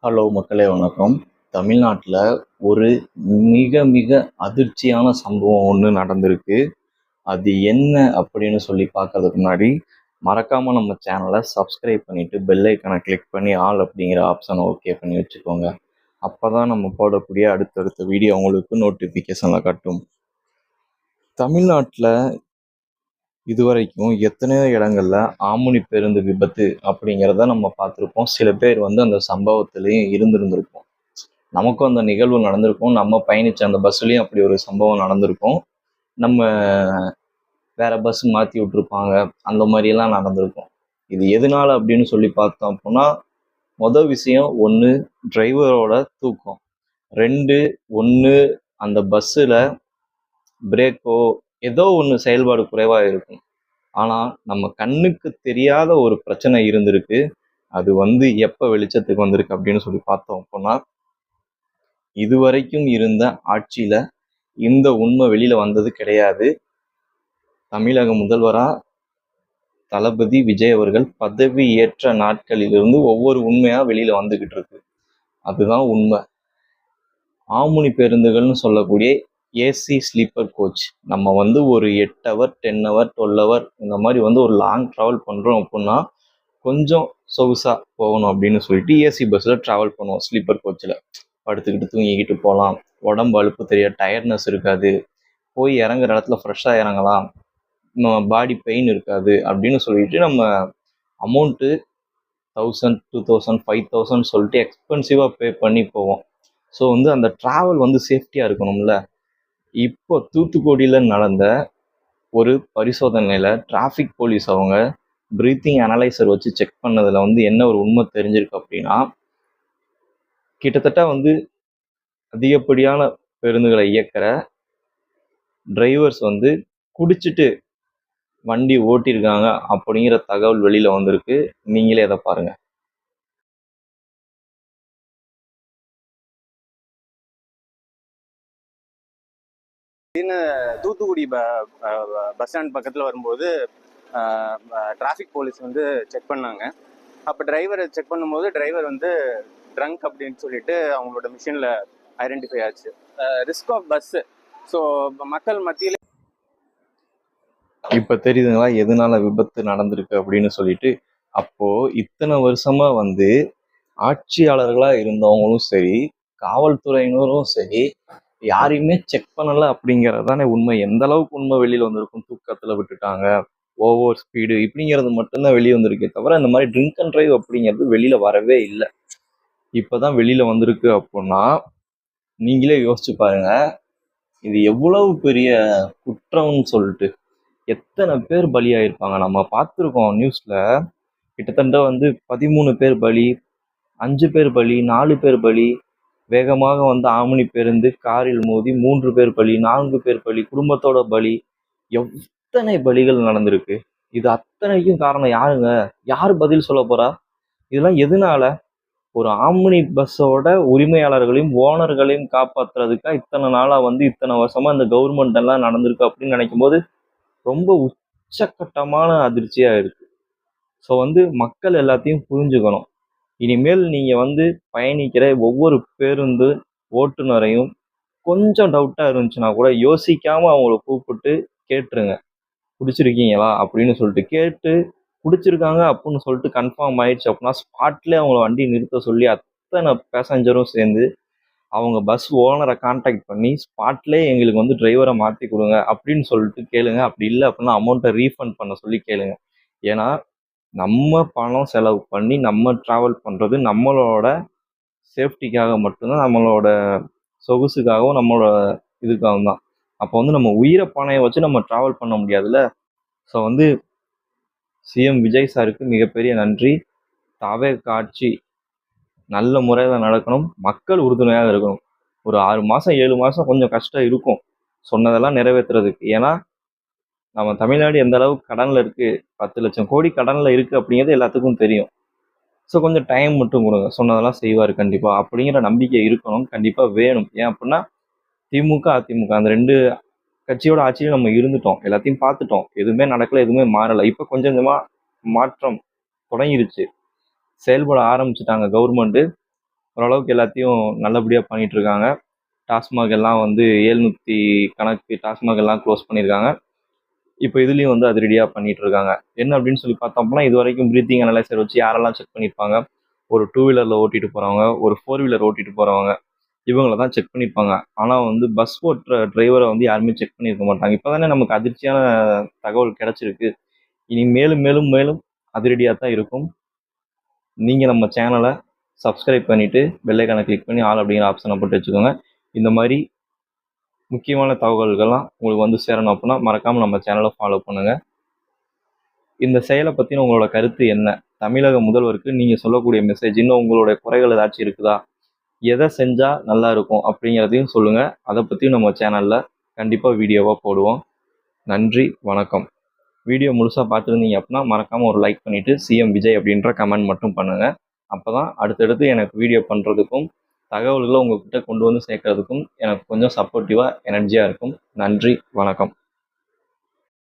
Hello மக்களே வணக்கம். தமிழ்நாட்டில் ஒரு மிக மிக அதிர்ச்சியான சம்பவம் ஒன்று நடந்திருக்கு. அது என்ன அப்படின்னு சொல்லி பார்க்கறதுக்கு முன்னாடி மறக்காமல் நம்ம சேனலை சப்ஸ்கிரைப் பண்ணிவிட்டு பெல் ஐக்கனை கிளிக் பண்ணி ஆல் அப்படிங்கிற ஆப்ஷனை ஓகே பண்ணி வச்சுக்கோங்க. அப்போ தான் நம்ம போடக்கூடிய அடுத்தடுத்த வீடியோ உங்களுக்கு நோட்டிஃபிகேஷனில் காட்டும். தமிழ்நாட்டில் இதுவரைக்கும் எத்தனையோ இடங்கள்ல ஆம்னி பேருந்து விபத்து அப்படிங்கிறத நம்ம பார்த்துருப்போம். சில பேர் அந்த சம்பவத்திலையும் இருந்திருந்திருப்போம். நமக்கும் அந்த நிகழ்வு நடந்திருக்கும். நம்ம பயணிச்ச அந்த பஸ்ஸுலேயும் அப்படி ஒரு சம்பவம் நடந்திருக்கும். நம்ம வேற பஸ் மாற்றி விட்டுருப்பாங்க. அந்த மாதிரியெல்லாம் நடந்திருக்கும். இது எதனால அப்படின்னு சொல்லி பார்த்தோம் அப்படின்னா, மொதல் விஷயம் ஒன்று டிரைவரோட தூக்கம். 2 ஒன்று அந்த பஸ்ஸில் பிரேக்கோ ஏதோ ஒன்று செயல்பாடு குறைவாக இருக்கும். ஆனால் நம்ம கண்ணுக்கு தெரியாத ஒரு பிரச்சனை இருந்திருக்கு. அது எப்போ வெளிச்சத்துக்கு வந்திருக்கு அப்படின்னு சொல்லி பார்த்தோம் அப்படின்னா, இதுவரைக்கும் இருந்த ஆட்சியில் இந்த உண்மை வெளியில் வந்தது கிடையாது. தமிழக முதல்வராக தளபதி விஜய் அவர்கள் பதவி ஏற்ற நாட்களிலிருந்து ஒவ்வொரு உண்மையாக வெளியில் வந்துக்கிட்டு இருக்கு. அதுதான் உண்மை. ஆம்னி பேருந்துகள்னு சொல்லக்கூடிய ஏசி ஸ்லீப்பர் கோச் நம்ம ஒரு 8 ஹவர் 10 ஹவர் 12 ஹவர் இந்த மாதிரி ஒரு லாங் ட்ராவல் பண்ணுறோம் அப்படின்னா கொஞ்சம் சொகுசாக போகணும் அப்படின்னு சொல்லிட்டு ஏசி பஸ்ஸில் ட்ராவல் பண்ணுவோம். ஸ்லீப்பர் கோச்சில் படுத்துக்கிட்டு தூங்கிக்கிட்டு போகலாம். உடம்பு அலுப்பு தெரியாது, டயர்ட்னஸ் இருக்காது, போய் இறங்குற இடத்துல ஃப்ரெஷ்ஷாக இறங்கலாம், பாடி பெயின் இருக்காது அப்படின்னு சொல்லிட்டு நம்ம அமௌண்ட்டு 1000 2000 5000 சொல்லிட்டு எக்ஸ்பென்சிவாக பே பண்ணி போவோம். ஸோ அந்த ட்ராவல் சேஃப்டியாக இருக்கணும்ல. இப்போ தூத்துக்குடியில் நடந்த ஒரு பரிசோதனையில் டிராஃபிக் போலீஸ் அவங்க ப்ரீத்திங் அனலைசர் வச்சு செக் பண்ணதில் என்ன ஒரு உண்மை தெரிஞ்சிருக்கு அப்படின்னா, கிட்டத்தட்ட அதிகப்படியான பேருந்துகளை இயக்கிற டிரைவர்ஸ் குடிச்சிட்டு வண்டி ஓட்டியிருக்காங்க அப்படிங்கிற தகவல் வெளியில் வந்திருக்கு. நீங்களே அதை பாருங்க. தூத்துக்குடி பஸ் ஸ்டாண்ட் பக்கத்தில் வரும்போது டிராஃபிக் போலீஸ் செக் பண்ணாங்க. அப்போ டிரைவரை செக் பண்ணும்போது டிரைவர் ட்ரங்க் அப்படின்னு சொல்லிட்டு அவங்களோட மிஷினில் ஐடென்டிஃபை ஆச்சு. Risk of bus. ஸோ மக்கள் மத்தியில் இப்போ தெரியுதுங்களா எதனால விபத்து நடந்திருக்கு அப்படின்னு சொல்லிட்டு. அப்போது இத்தனை வருஷமாக ஆட்சியாளர்களாக இருந்தவங்களும் சரி, காவல்துறையினரும் சரி, யாரையுமே செக் பண்ணலை அப்படிங்கிறது தானே உண்மை. எந்த அளவுக்கு உண்மை வெளியில் வந்திருக்கும்? தூக்கத்தில் விட்டுட்டாங்க, ஓவர் ஸ்பீடு இப்படிங்கிறது மட்டும்தான் வெளியே வந்திருக்கே தவிர இந்த மாதிரி ட்ரிங்க் அண்ட் ட்ரைவ் அப்படிங்கிறது வெளியில் வரவே இல்லை. இப்போ தான் வெளியில் வந்திருக்கு அப்படின்னா நீங்களே யோசிச்சு பாருங்க, இது எவ்வளவு பெரிய குற்றம்னு சொல்லிட்டு. எத்தனை பேர் பலியாயிருப்பாங்க. நம்ம பார்த்துருக்கோம் நியூஸில். கிட்டத்தட்ட 13 பேர் பலி, 5 பேர் பலி, 4 பேர் பலி. வேகமாக ஆம்னி பேருந்து காரில் மோதி 3 பேர் பலி, 4 பேர் பலி, குடும்பத்தோட பலி. எத்தனை பலிகள் நடந்திருக்கு. இது அத்தனைக்கும் காரணம் யாருங்க? யார் பதில் சொல்ல போறா? இதெல்லாம் எதனால? ஒரு ஆம்னி பஸ்ஸோட உரிமையாளர்களையும் ஓனர்களையும் காப்பாத்துறதுக்கா இத்தனை நாளா இத்தனை வருஷமா இந்த கவர்மெண்ட் எல்லாம் நடந்திருக்கு அப்படின்னு நினைக்கும் போது ரொம்ப உச்சக்கட்டமான அதிர்ச்சியா இருக்கு. ஸோ மக்கள் எல்லாத்தையும் புரிஞ்சுக்கணும். இனிமேல் நீங்க பயணிக்கிற ஒவ்வொரு பேருந்து ஓட்டுநரையும் கொஞ்சம் டவுட்டா இருந்துச்சுன்னா கூட யோசிக்காம அவங்கள கூப்பிட்டு கேட்டுருங்க. பிடிச்சிருக்கீங்களா அப்படின்னு சொல்லிட்டு கேட்டு, பிடிச்சிருக்காங்க அப்படின்னு சொல்லிட்டு கன்ஃபார்ம் ஆயிடுச்சு அப்படின்னா ஸ்பாட்லேயே அவங்கள வண்டி நிறுத்த சொல்லி அத்தனை பேசஞ்சரும் சேர்ந்து அவங்க பஸ் ஓனரை கான்டாக்ட் பண்ணி ஸ்பாட்லேயே எங்களுக்கு டிரைவரை மாற்றி கொடுங்க அப்படின்னு சொல்லிட்டு கேளுங்க. அப்படி இல்லை அப்படின்னா அமௌண்ட்டை ரீஃபண்ட் பண்ண சொல்லி கேளுங்க. ஏன்னா நம்ம பணம் செலவு பண்ணி நம்ம ட்ராவல் பண்ணுறது நம்மளோட சேஃப்டிக்காக மட்டும்தான், நம்மளோட சொகுசுக்காகவும் நம்மளோட இதுக்காகவும் தான். அப்போ நம்ம உயிரை பணையை வச்சு நம்ம ட்ராவல் பண்ண முடியாதுல்ல. ஸோ சிஎம் விஜய் சாருக்கு மிகப்பெரிய நன்றி. தாவேகா ஆட்சி நல்ல முறையில் நடக்கணும், மக்கள் உறுதுணையாக இருக்கணும். ஒரு 6 மாதம் 7 மாதம் கொஞ்சம் கஷ்டம் இருக்கும் சொன்னதெல்லாம் நிறைவேற்றுறதுக்கு. ஏன்னா நம்ம தமிழ்நாடு எந்த அளவுக்கு கடனில் இருக்குது, 10 லட்சம் கோடி கடனில் இருக்குது அப்படிங்கிறது எல்லாத்துக்கும் தெரியும். ஸோ கொஞ்சம் டைம் மட்டும் கொடுங்க, சொன்னதெல்லாம் செய்வார் கண்டிப்பாக அப்படிங்கிற நம்பிக்கை இருக்கணும், கண்டிப்பாக வேணும். ஏன் அப்படின்னா திமுக அதிமுக அந்த 2 கட்சியோட ஆட்சியும் நம்ம இருந்துட்டோம், எல்லாத்தையும் பார்த்துட்டோம். எதுவுமே நடக்கலை, எதுவுமே மாறலை. இப்போ கொஞ்சம் கொஞ்சமாக மாற்றம் தொடங்கிருச்சு, செயல்பட ஆரம்பிச்சுட்டாங்க கவர்மெண்ட்டு. ஓரளவுக்கு எல்லாத்தையும் நல்லபடியாக பண்ணிட்டு இருக்காங்க. டாஸ்மாக் எல்லாம் வந்து 700 கணக்கு டாஸ்மாக் எல்லாம் க்ளோஸ் பண்ணியிருக்காங்க. இப்போ இதுலேயும் வந்து அதிரடியாக பண்ணிட்டு இருக்காங்க. என்ன அப்படின்னு சொல்லி பார்த்தோம்னா, இது வரைக்கும் பிரீத்திங் அனலைசர் வச்சு யாரெல்லாம் செக் பண்ணியிருப்பாங்க? ஒரு டூ வீலரில் ஓட்டிட்டு போகிறவங்க, ஒரு ஃபோர் வீலர் ஓட்டிட்டு போகிறவங்க, இவங்கள தான் செக் பண்ணியிருப்பாங்க. ஆனால் வந்து பஸ் ஓட்டுற டிரைவரை வந்து யாருமே செக் பண்ணியிருக்க மாட்டாங்க. இப்போ தானே நமக்கு அதிர்ச்சியான தகவல் கிடைச்சிருக்கு. இனி மேலும் மேலும் மேலும் அதிரடியாக தான் இருக்கும். நீங்கள் நம்ம சேனலை சப்ஸ்கிரைப் பண்ணிவிட்டு பெல்லைக்கானை கிளிக் பண்ணி ஆல் அப்படிங்கிற ஆப்ஷனை போட்டு வச்சுக்கோங்க. இந்த மாதிரி முக்கியமான தகவல்கள்லாம் உங்களுக்கு வந்து சேரணும் அப்படின்னா மறக்காமல் நம்ம சேனலை ஃபாலோ பண்ணுங்கள். இந்த செயலை பற்றின உங்களோட கருத்து என்ன? தமிழக முதல்வருக்கு நீங்கள் சொல்லக்கூடிய மெசேஜ், இன்னும் உங்களுடைய குறைகள் ஏதாச்சும் இருக்குதா? எதை செஞ்சால் நல்லா இருக்கும் அப்படிங்கிறதையும் சொல்லுங்கள். அதை பற்றியும் நம்ம சேனலில் கண்டிப்பாக வீடியோவாக போடுவோம். நன்றி, வணக்கம். வீடியோ முழுசாக பார்த்துருந்தீங்க அப்படின்னா மறக்காமல் ஒரு லைக் பண்ணிவிட்டு சிஎம் விஜய் அப்படின்ற கமெண்ட் மட்டும் பண்ணுங்கள். அப்போ தான் அடுத்தடுத்து எனக்கு வீடியோ பண்ணுறதுக்கும் தகவல்களை உங்கள்கிட்ட கொண்டு வந்து சேர்க்கறதுக்கும் எனக்கு கொஞ்சம் சப்போர்ட்டிவாக எனர்ஜியாக இருக்கும். நன்றி, வணக்கம்.